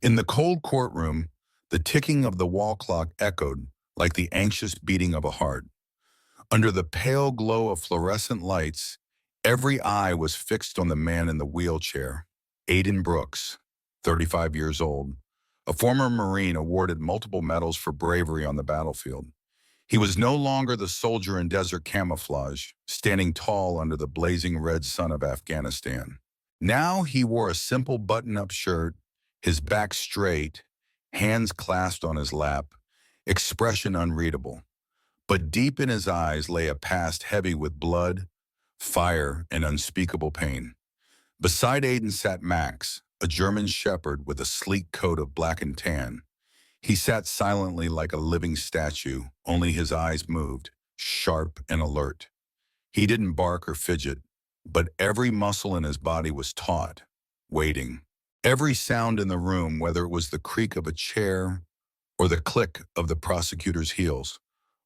In the cold courtroom, the ticking of the wall clock echoed like the anxious beating of a heart. Under the pale glow of fluorescent lights, every eye was fixed on the man in the wheelchair, Aiden Brooks, 35 years old, a former Marine awarded multiple medals for bravery on the battlefield. He was no longer the soldier in desert camouflage, standing tall under the blazing red sun of Afghanistan. Now he wore a simple button-up shirt, his back straight, hands clasped on his lap, expression unreadable. But deep in his eyes lay a past heavy with blood, fire, and unspeakable pain. Beside Aiden sat Max, a German shepherd with a sleek coat of black and tan. He sat silently like a living statue, only his eyes moved, sharp and alert. He didn't bark or fidget, but every muscle in his body was taut, waiting. Every sound in the room, whether it was the creak of a chair or the click of the prosecutor's heels,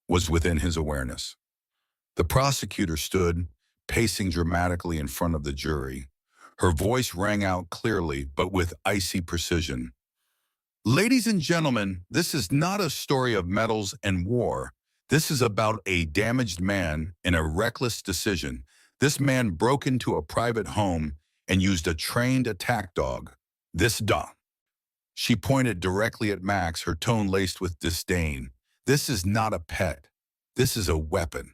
was within his awareness. The prosecutor stood, pacing dramatically in front of the jury. Her voice rang out clearly, but with icy precision. Ladies and gentlemen, this is not a story of medals and war. This is about a damaged man in a reckless decision. This man broke into a private home and used a trained attack dog. This dog. She pointed directly at Max, her tone laced with disdain. This is not a pet. This is a weapon.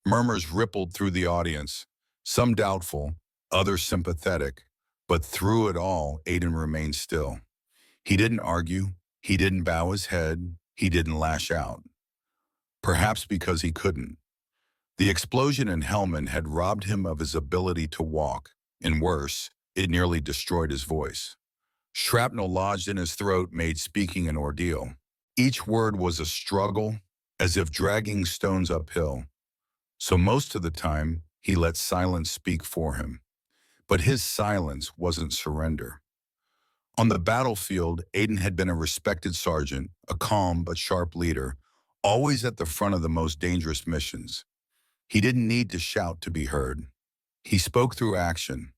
Murmurs rippled through the audience, some doubtful, others sympathetic, but through it all, Aiden remained still. He didn't argue, he didn't bow his head, he didn't lash out. Perhaps because he couldn't. The explosion in Helmand had robbed him of his ability to walk, and worse, it nearly destroyed his voice. Shrapnel lodged in his throat made speaking an ordeal. Each word was a struggle, as if dragging stones uphill. So most of the time, he let silence speak for him. But his silence wasn't surrender. On the battlefield, Aiden had been a respected sergeant, a calm but sharp leader, always at the front of the most dangerous missions. He didn't need to shout to be heard. He spoke through action.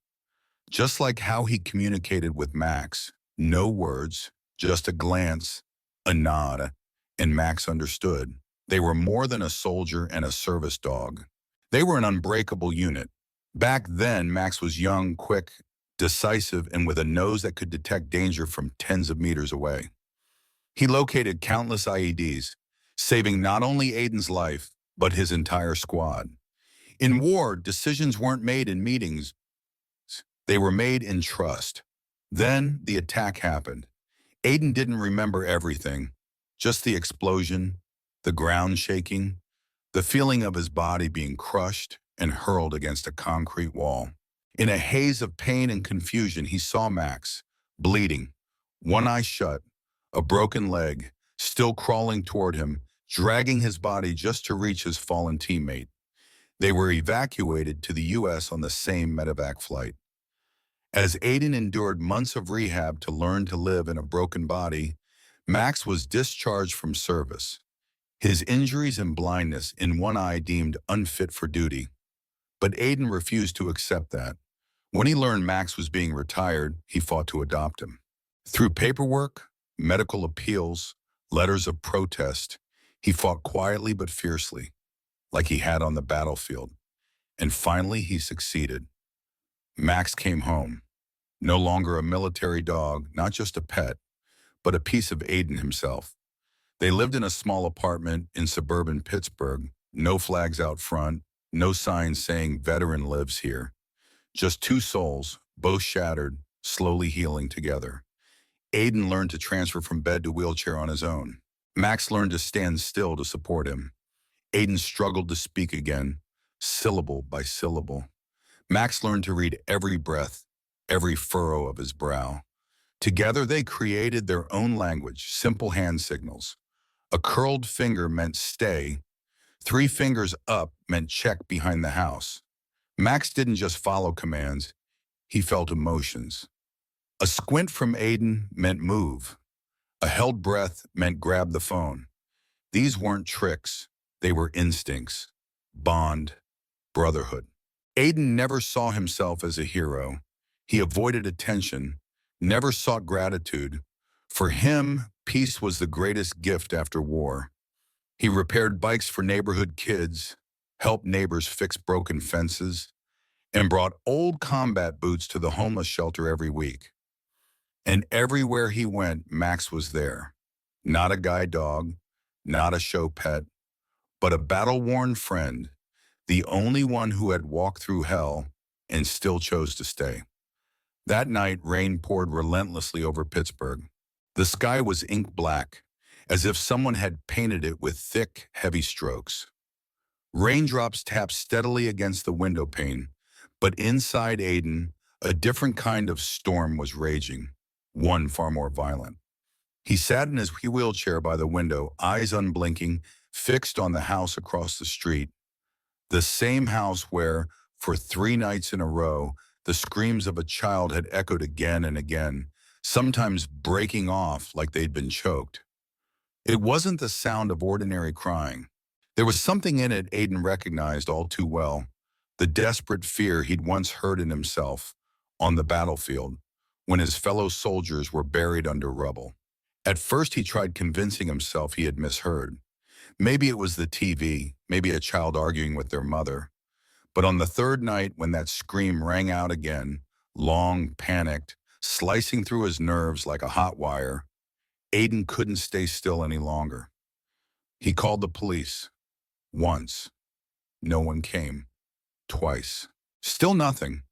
Just like how he communicated with Max, no words, just a glance, a nod, and Max understood. They were more than a soldier and a service dog. They were an unbreakable unit. Back then, Max was young, quick, decisive, and with a nose that could detect danger from tens of meters away. He located countless IEDs, saving not only Aiden's life, but his entire squad. In war, decisions weren't made in meetings. They were made in trust. Then the attack happened. Aiden didn't remember everything, just the explosion, the ground shaking, the feeling of his body being crushed and hurled against a concrete wall. In a haze of pain and confusion, he saw Max, bleeding, one eye shut, a broken leg, still crawling toward him, dragging his body just to reach his fallen teammate. They were evacuated to the U.S. on the same medevac flight. As Aiden endured months of rehab to learn to live in a broken body, Max was discharged from service. His injuries and blindness in one eye deemed unfit for duty. But Aiden refused to accept that. When he learned Max was being retired, he fought to adopt him. Through paperwork, medical appeals, letters of protest, he fought quietly but fiercely, like he had on the battlefield. And finally, he succeeded. Max came home, no longer a military dog, not just a pet, but a piece of Aiden himself. They lived in a small apartment in suburban Pittsburgh, no flags out front, no signs saying veteran lives here. Just two souls, both shattered, slowly healing together. Aiden learned to transfer from bed to wheelchair on his own. Max learned to stand still to support him. Aiden struggled to speak again, syllable by syllable. Max learned to read every breath, every furrow of his brow. Together they created their own language, simple hand signals. A curled finger meant stay. 3 fingers up meant check behind the house. Max didn't just follow commands, he felt emotions. A squint from Aiden meant move. A held breath meant grab the phone. These weren't tricks, they were instincts. Bond, brotherhood. Aiden never saw himself as a hero. He avoided attention, never sought gratitude, For him, peace was the greatest gift after war. He repaired bikes for neighborhood kids, helped neighbors fix broken fences, and brought old combat boots to the homeless shelter every week. And everywhere he went, Max was there. Not a guide dog, not a show pet, but a battle-worn friend, the only one who had walked through hell and still chose to stay. That night, rain poured relentlessly over Pittsburgh. The sky was ink black, as if someone had painted it with thick, heavy strokes. Raindrops tapped steadily against the window pane, but inside Aiden, a different kind of storm was raging, one far more violent. He sat in his wheelchair by the window, eyes unblinking, fixed on the house across the street. The same house where, for 3 nights in a row, the screams of a child had echoed again and again, sometimes breaking off like they'd been choked. It wasn't the sound of ordinary crying. There was something in it Aiden recognized all too well, the desperate fear he'd once heard in himself on the battlefield when his fellow soldiers were buried under rubble. At first he tried convincing himself he had misheard. Maybe it was the TV, maybe a child arguing with their mother. But on the third night, when that scream rang out again, long, panicked, slicing through his nerves like a hot wire, Aiden couldn't stay still any longer. He called the police. Once. No one came. Twice. Still nothing.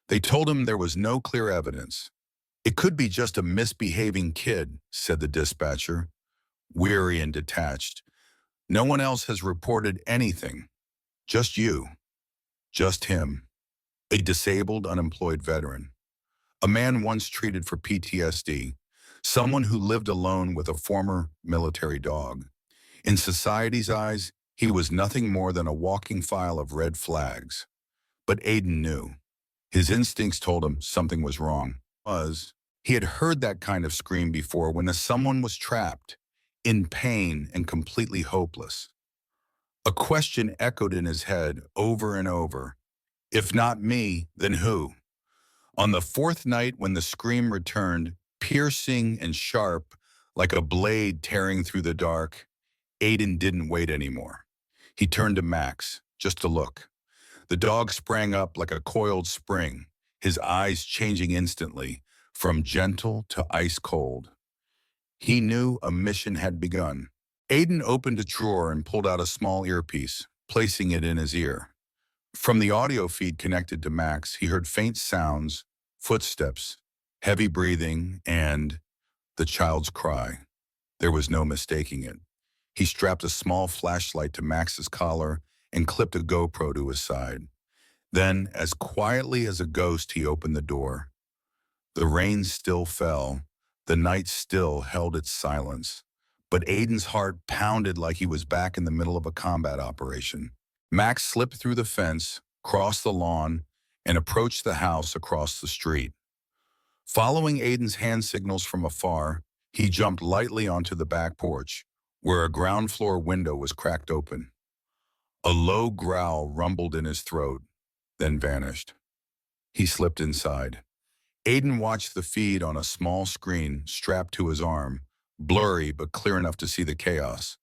They told him there was no clear evidence. It could be just a misbehaving kid, said the dispatcher, weary and detached. No one else has reported anything. Just you. Just him. A disabled, unemployed veteran. A man once treated for PTSD. Someone who lived alone with a former military dog. In society's eyes, he was nothing more than a walking file of red flags. But Aiden knew. His instincts told him something was wrong. He had heard that kind of scream before when someone was trapped, in pain and completely hopeless. A question echoed in his head over and over. If not me, then who? On the fourth night when the scream returned, piercing and sharp, like a blade tearing through the dark, Aiden didn't wait anymore. He turned to Max, just to look. The dog sprang up like a coiled spring, his eyes changing instantly, from gentle to ice cold. He knew a mission had begun. Aiden opened a drawer and pulled out a small earpiece, placing it in his ear. From the audio feed connected to Max, he heard faint sounds, footsteps, heavy breathing, and the child's cry. There was no mistaking it. He strapped a small flashlight to Max's collar and clipped a GoPro to his side. Then, as quietly as a ghost, he opened the door. The rain still fell. The night still held its silence. But Aiden's heart pounded like he was back in the middle of a combat operation. Max slipped through the fence, crossed the lawn, and approached the house across the street. Following Aiden's hand signals from afar, he jumped lightly onto the back porch, where a ground floor window was cracked open. A low growl rumbled in his throat, then vanished. He slipped inside. Aiden watched the feed on a small screen strapped to his arm, blurry but clear enough to see the chaos.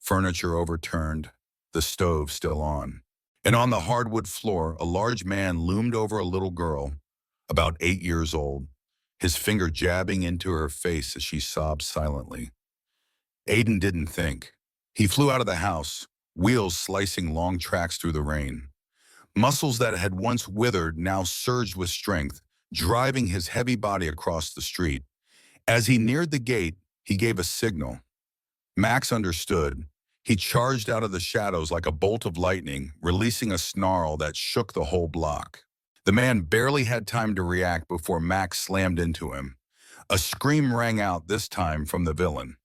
Furniture overturned, the stove still on. And on the hardwood floor, a large man loomed over a little girl, about 8 years old, his finger jabbing into her face as she sobbed silently. Aiden didn't think. He flew out of the house, wheels slicing long tracks through the rain. Muscles that had once withered now surged with strength, driving his heavy body across the street. As he neared the gate, he gave a signal. Max understood. He charged out of the shadows like a bolt of lightning, releasing a snarl that shook the whole block. The man barely had time to react before Max slammed into him. A scream rang out, this time from the villain.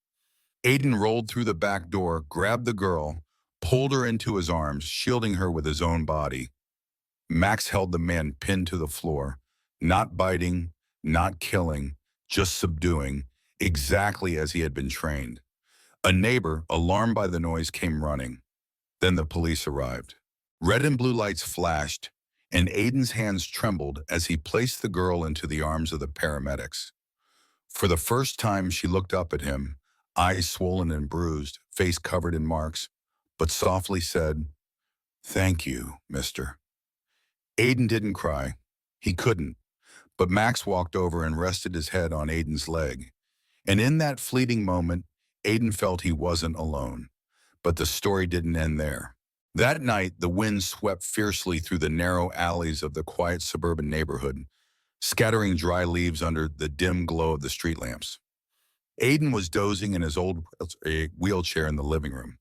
Aiden rolled through the back door, grabbed the girl, pulled her into his arms, shielding her with his own body. Max held the man pinned to the floor, not biting, not killing, just subduing, exactly as he had been trained. A neighbor, alarmed by the noise, came running. Then the police arrived. Red and blue lights flashed, and Aiden's hands trembled as he placed the girl into the arms of the paramedics. For the first time, she looked up at him, eyes swollen and bruised, face covered in marks, but softly said, "Thank you, mister." Aiden didn't cry. He couldn't, but Max walked over and rested his head on Aiden's leg. And in that fleeting moment, Aiden felt he wasn't alone. But the story didn't end there. That night, the wind swept fiercely through the narrow alleys of the quiet suburban neighborhood, scattering dry leaves under the dim glow of the street lamps. Aiden was dozing in his old wheelchair in the living room.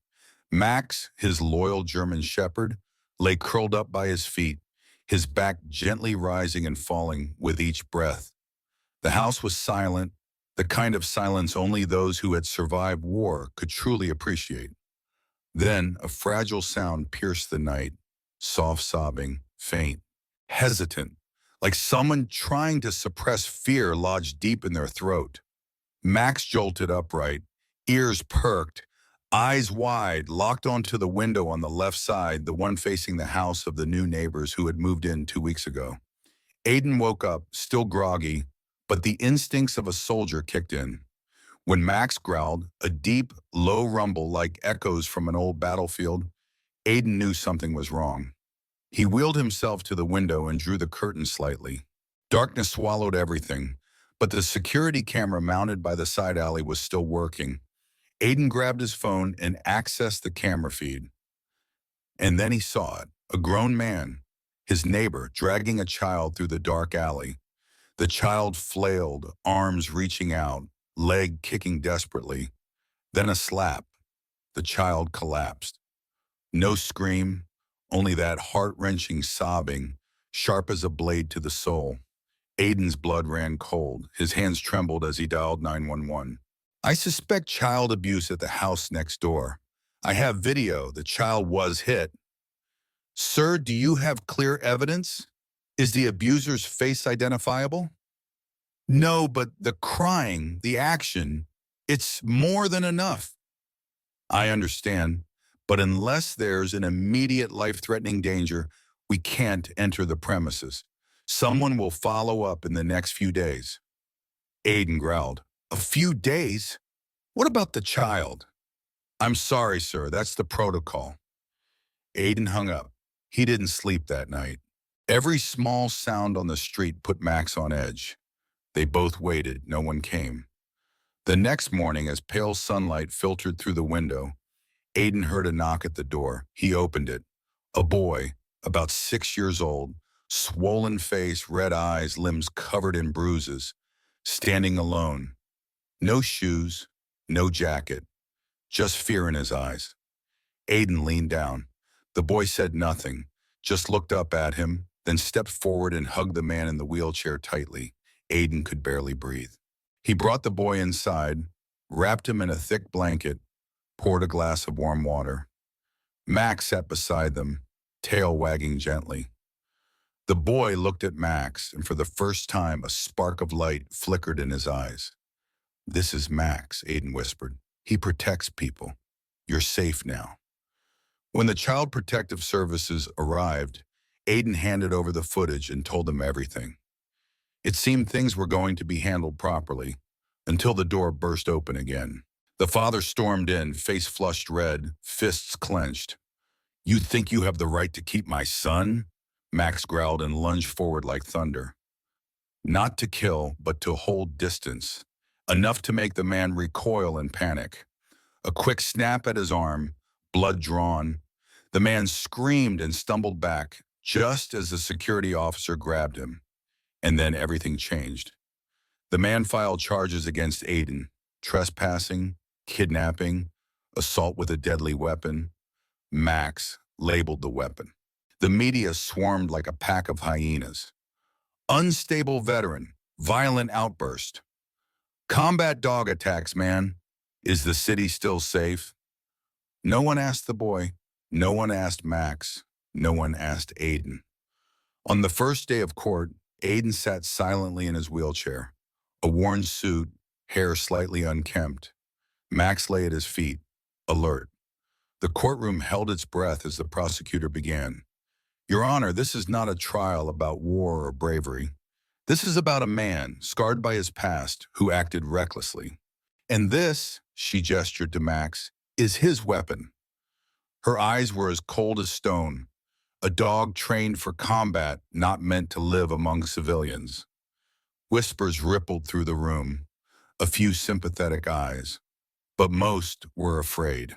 Max, his loyal German shepherd, lay curled up by his feet, his back gently rising and falling with each breath. The house was silent, the kind of silence only those who had survived war could truly appreciate. Then a fragile sound pierced the night, soft sobbing, faint, hesitant, like someone trying to suppress fear lodged deep in their throat. Max jolted upright, ears perked, eyes wide, locked onto the window on the left side, the one facing the house of the new neighbors who had moved in 2 weeks ago. Aiden woke up, still groggy, but the instincts of a soldier kicked in. When Max growled, a deep, low rumble like echoes from an old battlefield, Aiden knew something was wrong. He wheeled himself to the window and drew the curtain slightly. Darkness swallowed everything, but the security camera mounted by the side alley was still working. Aiden grabbed his phone and accessed the camera feed. And then he saw it, a grown man, his neighbor, dragging a child through the dark alley. The child flailed, arms reaching out, leg kicking desperately. Then a slap. The child collapsed. No scream, only that heart-wrenching sobbing, sharp as a blade to the soul. Aiden's blood ran cold. His hands trembled as he dialed 911. "I suspect child abuse at the house next door. I have video. The child was hit." "Sir, do you have clear evidence? Is the abuser's face identifiable?" "No, but the crying, the action, it's more than enough." "I understand, but unless there's an immediate life-threatening danger, we can't enter the premises. Someone will follow up in the next few days." Aiden growled. "A few days? What about the child?" "I'm sorry, sir, that's the protocol." Aiden hung up. He didn't sleep that night. Every small sound on the street put Max on edge. They both waited. No one came. The next morning, as pale sunlight filtered through the window, Aiden heard a knock at the door. He opened it. A boy, about 6 years old, swollen face, red eyes, limbs covered in bruises, standing alone. No shoes, no jacket, just fear in his eyes. Aiden leaned down. The boy said nothing, just looked up at him, then stepped forward and hugged the man in the wheelchair tightly. Aiden could barely breathe. He brought the boy inside, wrapped him in a thick blanket, poured a glass of warm water. Max sat beside them, tail wagging gently. The boy looked at Max, and for the first time a spark of light flickered in his eyes. "This is Max," Aiden whispered. "He protects people. You're safe now." When the Child Protective Services arrived, Aiden handed over the footage and told them everything. It seemed things were going to be handled properly, until the door burst open again. The father stormed in, face flushed red, fists clenched. "You think you have the right to keep my son?" Max growled and lunged forward like thunder. Not to kill, but to hold distance, enough to make the man recoil in panic. A quick snap at his arm, blood drawn. The man screamed and stumbled back, just as the security officer grabbed him. And then everything changed. The man filed charges against Aiden: trespassing, kidnapping, assault with a deadly weapon. Max labeled the weapon. The media swarmed like a pack of hyenas. "Unstable veteran, violent outburst. Combat dog attacks, man. Is the city still safe?" No one asked the boy. No one asked Max. No one asked Aiden. On the first day of court, Aiden sat silently in his wheelchair, a worn suit, hair slightly unkempt. Max lay at his feet, alert. The courtroom held its breath as the prosecutor began. "Your Honor, this is not a trial about war or bravery. This is about a man scarred by his past who acted recklessly. And this, she gestured to Max, is his weapon. Her eyes were as cold as stone, a dog trained for combat, not meant to live among civilians. Whispers rippled through the room, a few sympathetic eyes, but most were afraid.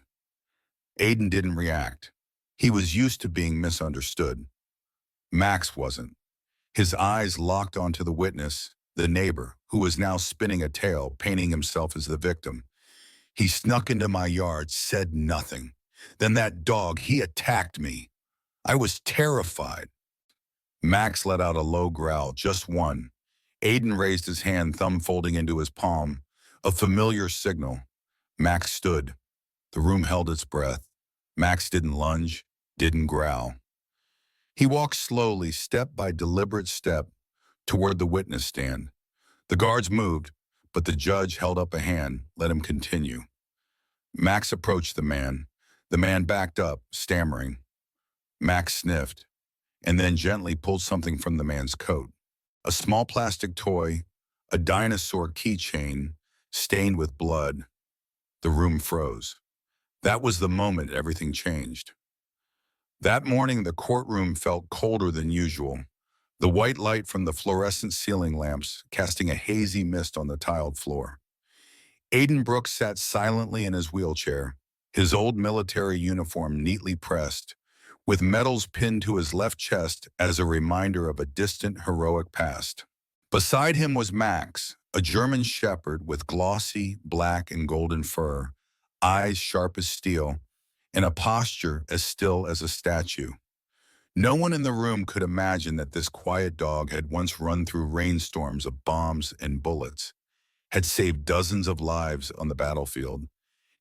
Aiden didn't react. He was used to being misunderstood. Max wasn't. His eyes locked onto the witness, the neighbor, who was now spinning a tale, painting himself as the victim. He snuck into my yard, said nothing. Then that dog, he attacked me. I was terrified. Max let out a low growl, just one. Aiden raised his hand, thumb folding into his palm, a familiar signal. Max stood. The room held its breath. Max didn't lunge, didn't growl. He walked slowly, step by deliberate step, toward the witness stand. The guards moved, but the judge held up a hand, let him continue. Max approached the man. The man backed up, stammering. Max sniffed, and then gently pulled something from the man's coat. A small plastic toy, a dinosaur keychain, stained with blood. The room froze. That was the moment everything changed. That morning, the courtroom felt colder than usual, the white light from the fluorescent ceiling lamps casting a hazy mist on the tiled floor. Aiden Brooks sat silently in his wheelchair, his old military uniform neatly pressed, with medals pinned to his left chest as a reminder of a distant, heroic past. Beside him was Max, a German shepherd with glossy black and golden fur, eyes sharp as steel, and a posture as still as a statue. No one in the room could imagine that this quiet dog had once run through rainstorms of bombs and bullets, had saved dozens of lives on the battlefield,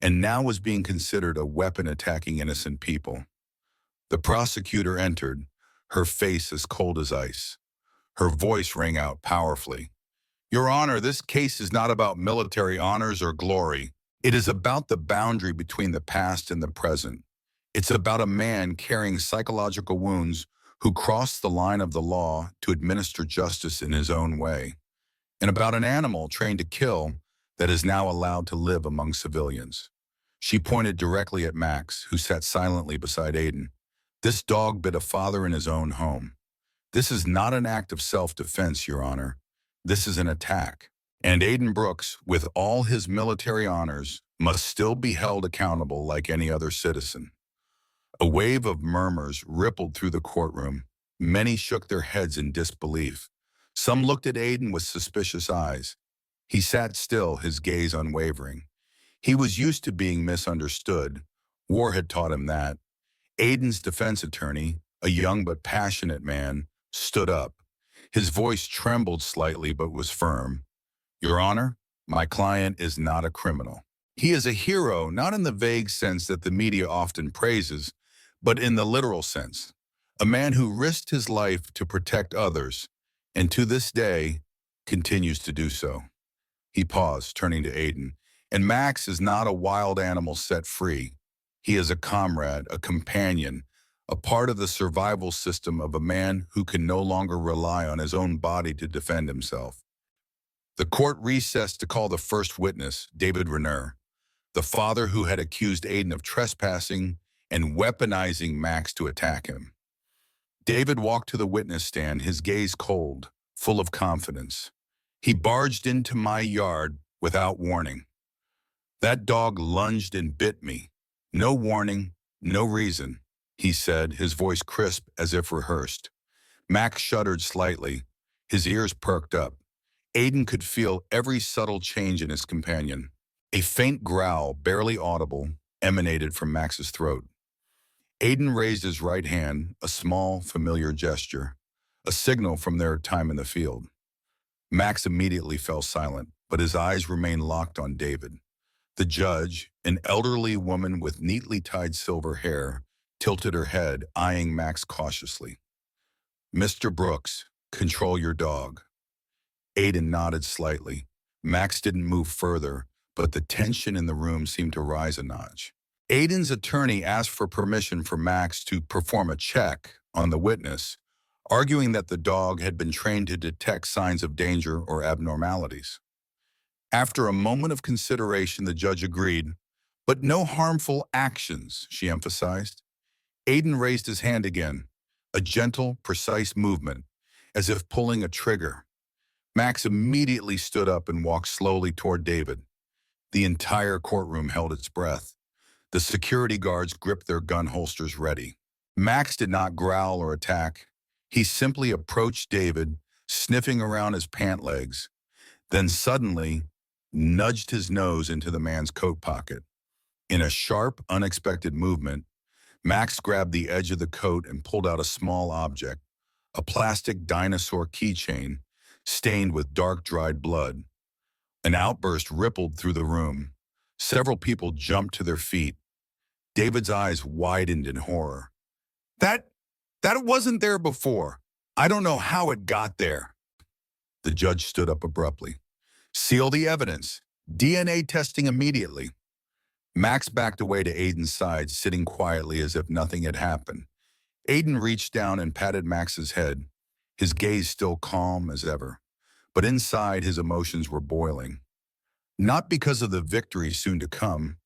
and now was being considered a weapon attacking innocent people. The prosecutor entered, her face as cold as ice. Her voice rang out powerfully. "Your Honor, this case is not about military honors or glory. It is about the boundary between the past and the present. It's about a man carrying psychological wounds who crossed the line of the law to administer justice in his own way, and about an animal trained to kill that is now allowed to live among civilians." She pointed directly at Max, who sat silently beside Aiden. "This dog bit a father in his own home. This is not an act of self-defense, Your Honor. This is an attack. And Aiden Brooks, with all his military honors, must still be held accountable like any other citizen." A wave of murmurs rippled through the courtroom. Many shook their heads in disbelief. Some looked at Aiden with suspicious eyes. He sat still, his gaze unwavering. He was used to being misunderstood. War had taught him that. Aiden's defense attorney, a young but passionate man, stood up. His voice trembled slightly but was firm. "Your Honor, my client is not a criminal. He is a hero, not in the vague sense that the media often praises, but in the literal sense. A man who risked his life to protect others, and to this day, continues to do so." He paused, turning to Aiden. "And Max is not a wild animal set free. He is a comrade, a companion, a part of the survival system of a man who can no longer rely on his own body to defend himself." The court recessed to call the first witness, David Renner, the father who had accused Aiden of trespassing and weaponizing Max to attack him. David walked to the witness stand, his gaze cold, full of confidence. "He barged into my yard without warning. That dog lunged and bit me. No warning, no reason," he said, his voice crisp as if rehearsed. Max shuddered slightly, his ears perked up. Aiden could feel every subtle change in his companion. A faint growl, barely audible, emanated from Max's throat. Aiden raised his right hand, a small, familiar gesture, a signal from their time in the field. Max immediately fell silent, but his eyes remained locked on David. The judge, an elderly woman with neatly tied silver hair, tilted her head, eyeing Max cautiously. "Mr. Brooks, control your dog." Aiden nodded slightly. Max didn't move further, but the tension in the room seemed to rise a notch. Aiden's attorney asked for permission for Max to perform a check on the witness, arguing that the dog had been trained to detect signs of danger or abnormalities. After a moment of consideration, the judge agreed, but no harmful actions, she emphasized. Aiden raised his hand again, a gentle, precise movement, as if pulling a trigger. Max immediately stood up and walked slowly toward David. The entire courtroom held its breath. The security guards gripped their gun holsters ready. Max did not growl or attack. He simply approached David, sniffing around his pant legs, then suddenly nudged his nose into the man's coat pocket. In a sharp, unexpected movement, Max grabbed the edge of the coat and pulled out a small object, a plastic dinosaur keychain stained with dark, dried blood. An outburst rippled through the room. Several people jumped to their feet. David's eyes widened in horror. That, that wasn't there before. I don't know how it got there. The judge stood up abruptly. Seal the evidence. DNA testing immediately. Max backed away to Aiden's side, sitting quietly as if nothing had happened. Aiden reached down and patted Max's head, his gaze still calm as ever. But inside, his emotions were boiling. Not because of the victory soon to come,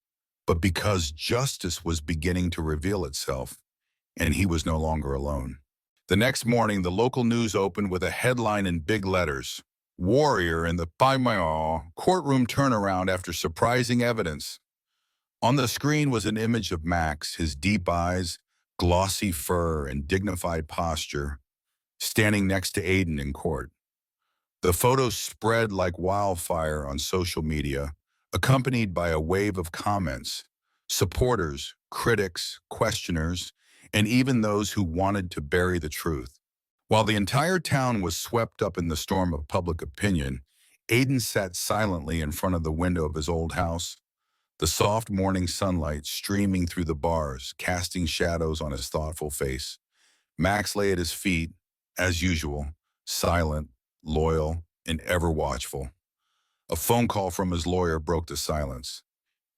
but because justice was beginning to reveal itself, and he was no longer alone. The next morning, the local news opened with a headline in big letters: Warrior in the courtroom turnaround after surprising evidence. On the screen was an image of Max, his deep eyes, glossy fur, and dignified posture, standing next to Aiden in court. The photo spread like wildfire on social media, accompanied by a wave of comments, supporters, critics, questioners, and even those who wanted to bury the truth. While the entire town was swept up in the storm of public opinion, Aiden sat silently in front of the window of his old house, the soft morning sunlight streaming through the bars, casting shadows on his thoughtful face. Max lay at his feet, as usual, silent, loyal, and ever watchful. A phone call from his lawyer broke the silence.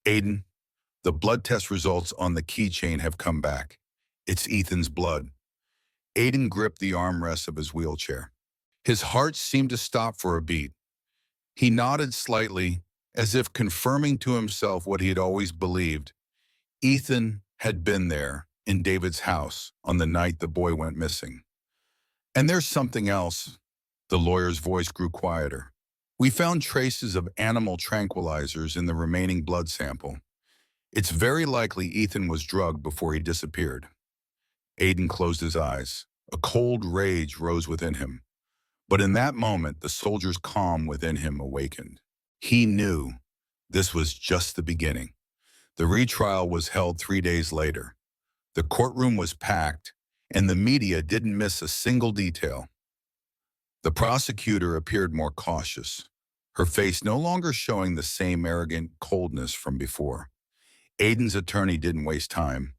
Aiden, the blood test results on the keychain have come back. It's Ethan's blood. Aiden gripped the armrest of his wheelchair. His heart seemed to stop for a beat. He nodded slightly, as if confirming to himself what he had always believed. Ethan had been there in David's house on the night the boy went missing. And there's something else. The lawyer's voice grew quieter. We found traces of animal tranquilizers in the remaining blood sample. It's very likely Ethan was drugged before he disappeared. Aiden closed his eyes. A cold rage rose within him. But in that moment, the soldier's calm within him awakened. He knew this was just the beginning. The retrial was held 3 days later. The courtroom was packed, and the media didn't miss a single detail. The prosecutor appeared more cautious, her face no longer showing the same arrogant coldness from before. Aiden's attorney didn't waste time.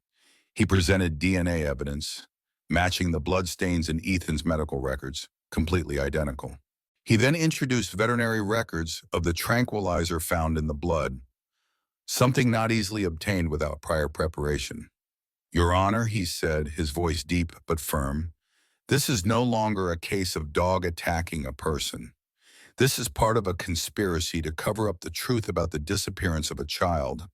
He presented DNA evidence, matching the bloodstains in Ethan's medical records, completely identical. He then introduced veterinary records of the tranquilizer found in the blood, something not easily obtained without prior preparation. Your Honor, he said, his voice deep but firm, this is no longer a case of dog attacking a person. This is part of a conspiracy to cover up the truth about the disappearance of a child.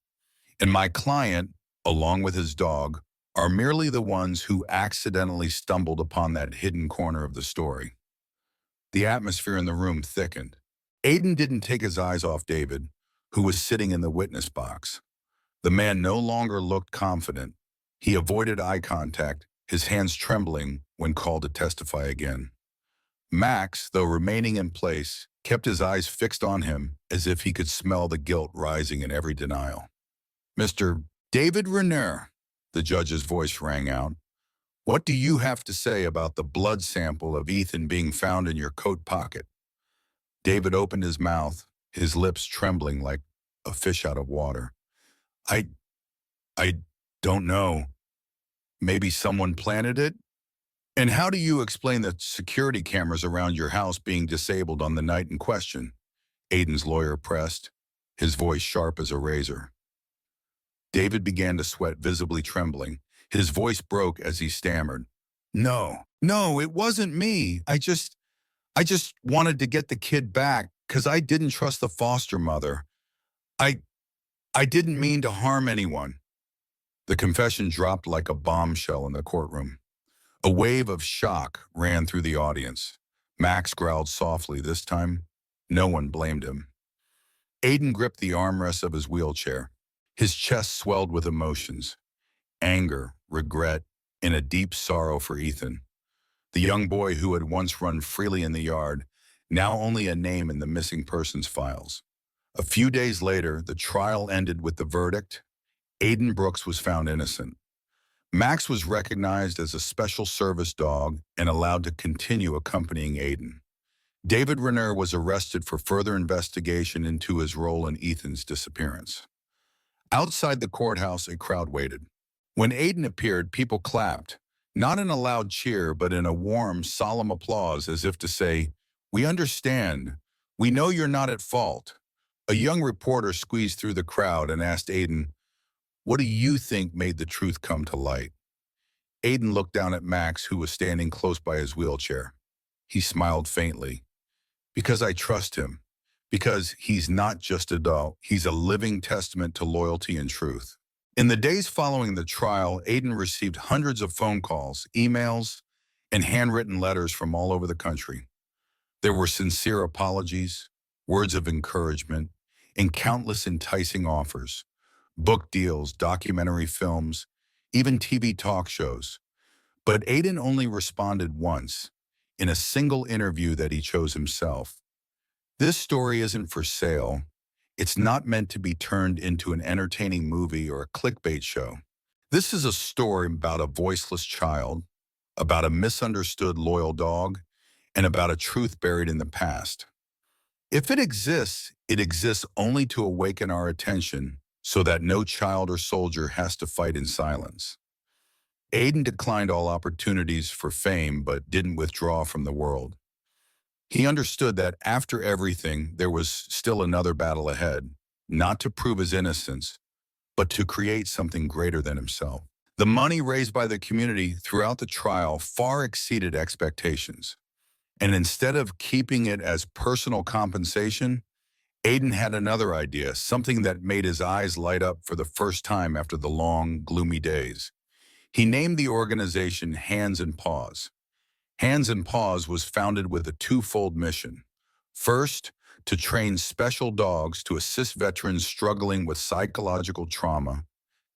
And my client, along with his dog, are merely the ones who accidentally stumbled upon that hidden corner of the story. The atmosphere in the room thickened. Aiden didn't take his eyes off David, who was sitting in the witness box. The man no longer looked confident. He avoided eye contact, his hands trembling when called to testify again. Max, though remaining in place, kept his eyes fixed on him as if he could smell the guilt rising in every denial. Mr. David Renner, the judge's voice rang out. What do you have to say about the blood sample of Ethan being found in your coat pocket? David opened his mouth, his lips trembling like a fish out of water. I don't know. Maybe someone planted it? And how do you explain the security cameras around your house being disabled on the night in question? Aiden's lawyer pressed, his voice sharp as a razor. David began to sweat, visibly trembling. His voice broke as he stammered. No, No, it wasn't me. I just wanted to get the kid back because I didn't trust the foster mother. I I didn't mean to harm anyone. The confession dropped like a bombshell in the courtroom. A wave of shock ran through the audience. Max growled softly this time. No one blamed him. Aiden gripped the armrest of his wheelchair. His chest swelled with emotions, anger, regret, and a deep sorrow for Ethan, the young boy who had once run freely in the yard, now only a name in the missing persons files. A few days later, the trial ended with the verdict. Aiden Brooks was found innocent. Max was recognized as a special service dog and allowed to continue accompanying Aiden. David Renner was arrested for further investigation into his role in Ethan's disappearance. Outside the courthouse, a crowd waited. When Aiden appeared, people clapped, not in a loud cheer, but in a warm, solemn applause, as if to say, "We understand. We know you're not at fault." A young reporter squeezed through the crowd and asked Aiden, "What do you think made the truth come to light?" Aiden looked down at Max, who was standing close by his wheelchair. He smiled faintly. "Because I trust him. Because he's not just a dog, he's a living testament to loyalty and truth." In the days following the trial, Aiden received hundreds of phone calls, emails, and handwritten letters from all over the country. There were sincere apologies, words of encouragement, and countless enticing offers. Book deals, documentary films, even TV talk shows. But Aiden only responded once, in a single interview that he chose himself. This story isn't for sale. It's not meant to be turned into an entertaining movie or a clickbait show. This is a story about a voiceless child, about a misunderstood loyal dog, and about a truth buried in the past. If it exists only to awaken our attention so that no child or soldier has to fight in silence. Aiden declined all opportunities for fame but didn't withdraw from the world. He understood that after everything, there was still another battle ahead, not to prove his innocence, but to create something greater than himself. The money raised by the community throughout the trial far exceeded expectations. And instead of keeping it as personal compensation, Aiden had another idea, something that made his eyes light up for the first time after the long, gloomy days. He named the organization Hands and Paws. Hands and Paws was founded with a twofold mission. First, to train special dogs to assist veterans struggling with psychological trauma,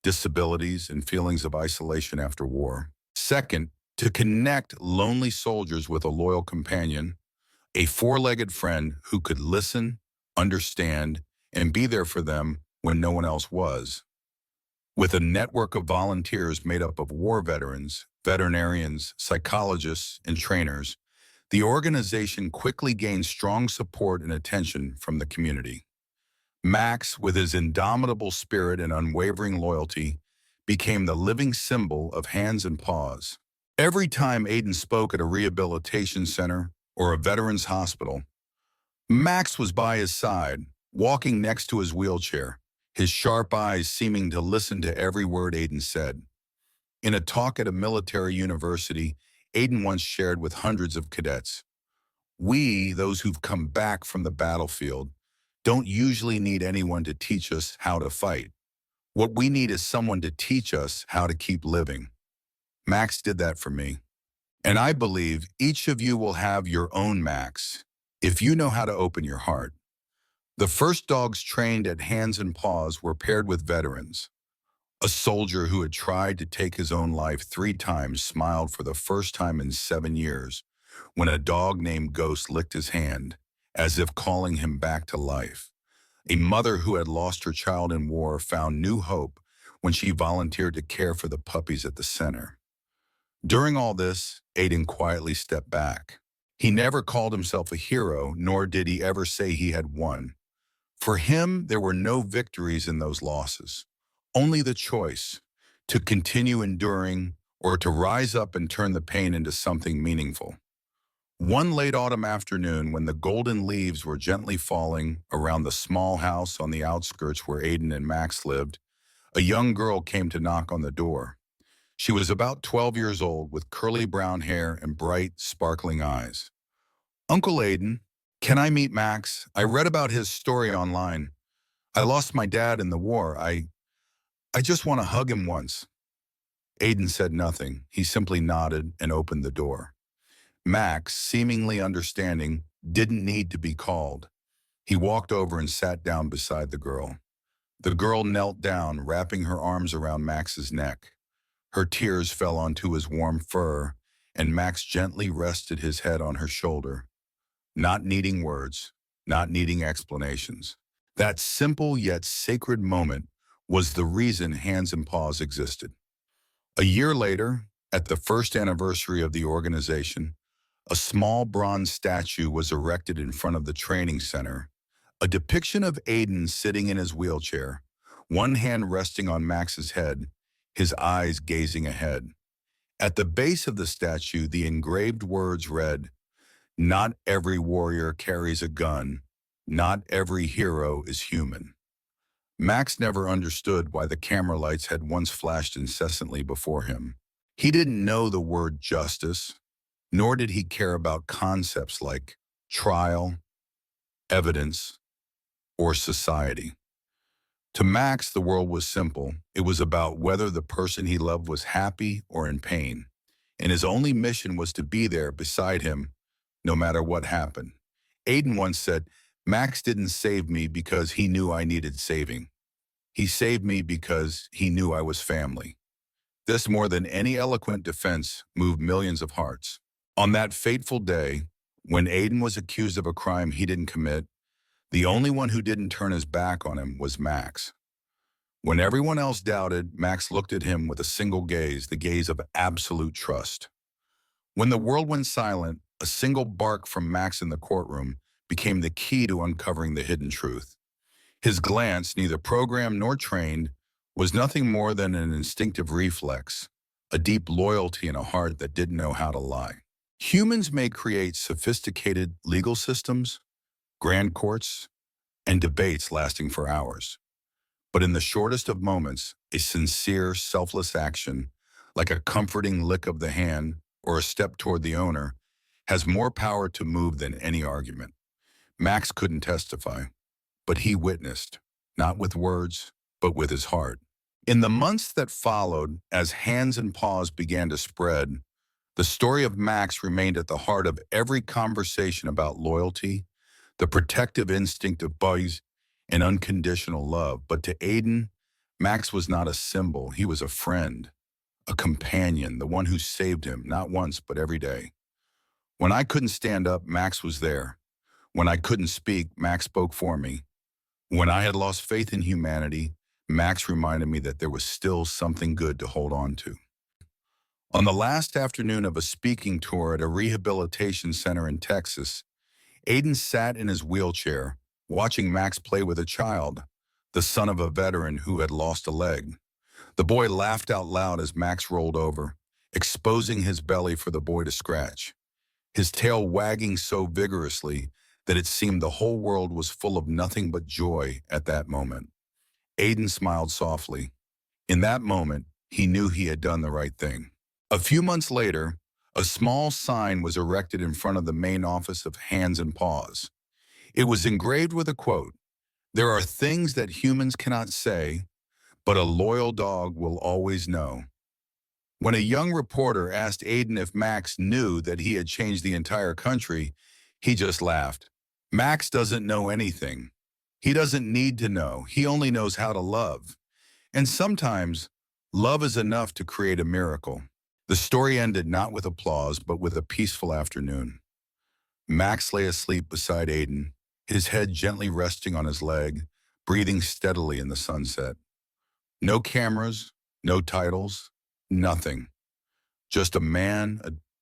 disabilities, and feelings of isolation after war. Second, to connect lonely soldiers with a loyal companion, a four-legged friend who could listen, understand, and be there for them when no one else was. With a network of volunteers made up of war veterans, veterinarians, psychologists, and trainers, the organization quickly gained strong support and attention from the community. Max, with his indomitable spirit and unwavering loyalty, became the living symbol of Hands and Paws. Every time Aiden spoke at a rehabilitation center or a veterans hospital, Max was by his side, walking next to his wheelchair, his sharp eyes seeming to listen to every word Aiden said. In a talk at a military university, Aiden once shared with hundreds of cadets, "We, those who've come back from the battlefield, don't usually need anyone to teach us how to fight. What we need is someone to teach us how to keep living." Max did that for me. And I believe each of you will have your own Max, if you know how to open your heart. The first dogs trained at Hands and Paws were paired with veterans. A soldier who had tried to take his own life 3 times smiled for the first time in 7 years when a dog named Ghost licked his hand, as if calling him back to life. A mother who had lost her child in war found new hope when she volunteered to care for the puppies at the center. During all this, Aiden quietly stepped back. He never called himself a hero, nor did he ever say he had won. For him, there were no victories in those losses, only the choice to continue enduring or to rise up and turn the pain into something meaningful. One late autumn afternoon, when the golden leaves were gently falling around the small house on the outskirts where Aiden and Max lived, a young girl came to knock on the door. She was about 12 years old with curly brown hair and bright, sparkling eyes. Uncle Aiden, can I meet Max? I read about his story online. I lost my dad in the war. I just want to hug him once. Aiden said nothing. He simply nodded and opened the door. Max, seemingly understanding, didn't need to be called. He walked over and sat down beside the girl. The girl knelt down, wrapping her arms around Max's neck. Her tears fell onto his warm fur, and Max gently rested his head on her shoulder, not needing words, not needing explanations. That simple yet sacred moment was the reason Hands and Paws existed. A year later, at the first anniversary of the organization, a small bronze statue was erected in front of the training center, a depiction of Aiden sitting in his wheelchair, one hand resting on Max's head, his eyes gazing ahead. At the base of the statue, the engraved words read, "Not every warrior carries a gun. Not every hero is human." Max never understood why the camera lights had once flashed incessantly before him. He didn't know the word justice, nor did he care about concepts like trial, evidence, or society. To Max, the world was simple. It was about whether the person he loved was happy or in pain, and his only mission was to be there beside him, no matter what happened. Aiden once said, "Max didn't save me because he knew I needed saving. He saved me because he knew I was family." This, more than any eloquent defense, moved millions of hearts. On that fateful day, when Aiden was accused of a crime he didn't commit, the only one who didn't turn his back on him was Max. When everyone else doubted, Max looked at him with a single gaze, the gaze of absolute trust. When the world went silent, a single bark from Max in the courtroom became the key to uncovering the hidden truth. His glance, neither programmed nor trained, was nothing more than an instinctive reflex, a deep loyalty in a heart that didn't know how to lie. Humans may create sophisticated legal systems, grand courts, and debates lasting for hours. But in the shortest of moments, a sincere, selfless action, like a comforting lick of the hand or a step toward the owner, has more power to move than any argument. Max couldn't testify, but he witnessed, not with words, but with his heart. In the months that followed, as Hands and Paws began to spread, the story of Max remained at the heart of every conversation about loyalty, the protective instinct of boys, and unconditional love. But to Aiden, Max was not a symbol. He was a friend, a companion, the one who saved him, not once, but every day. When I couldn't stand up, Max was there. When I couldn't speak, Max spoke for me. When I had lost faith in humanity, Max reminded me that there was still something good to hold on to. On the last afternoon of a speaking tour at a rehabilitation center in Texas, Aiden sat in his wheelchair, watching Max play with a child, the son of a veteran who had lost a leg. The boy laughed out loud as Max rolled over, exposing his belly for the boy to scratch, his tail wagging so vigorously that it seemed the whole world was full of nothing but joy at that moment. Aiden smiled softly. In that moment, he knew he had done the right thing. A few months later, a small sign was erected in front of the main office of Hands and Paws. It was engraved with a quote, "There are things that humans cannot say, but a loyal dog will always know." When a young reporter asked Aiden if Max knew that he had changed the entire country, he just laughed. "Max doesn't know anything. He doesn't need to know. He only knows how to love. And sometimes, love is enough to create a miracle." The story ended not with applause, but with a peaceful afternoon. Max lay asleep beside Aiden, his head gently resting on his leg, breathing steadily in the sunset. No cameras, no titles, nothing. Just a man,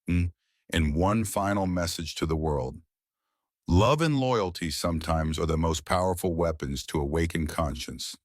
and one final message to the world. Love and loyalty sometimes are the most powerful weapons to awaken conscience.